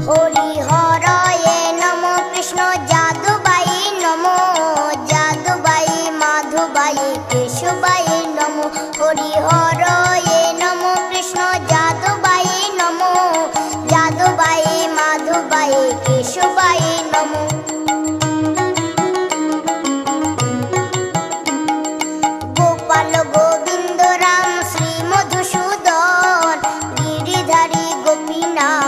Hari হরয়ে Namo Krishna যাদবাই Namo যাদবাই মাধবাই কেশবাই Namo Hari হরয়ে Namo Krishna যাদবাই Namo যাদবাই মাধবাই কেশবাই Namo Gopal Govinda Ram Shri Madhusudan Giridhari Gopinath